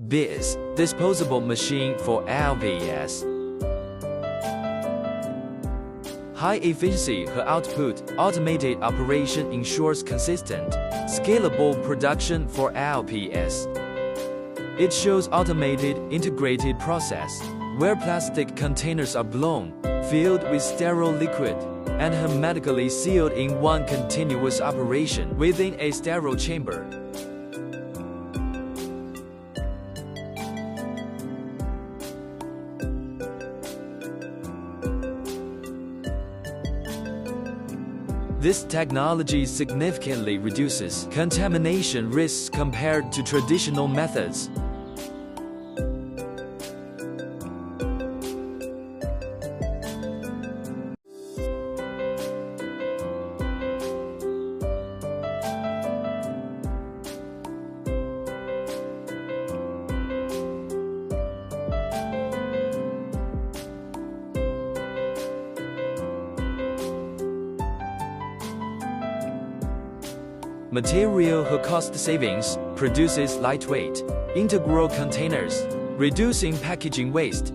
LVPs, disposable machine for LVPs. High efficiency per output, automated operation ensures consistent, scalable production for LVPs. It shows automated, integrated process, where plastic containers are blown, filled with sterile liquid, and hermetically sealed in one continuous operation within a sterile chamber. This technology significantly reduces contamination risks compared to traditional methods. Material and cost savings produces lightweight, integral containers, reducing packaging waste,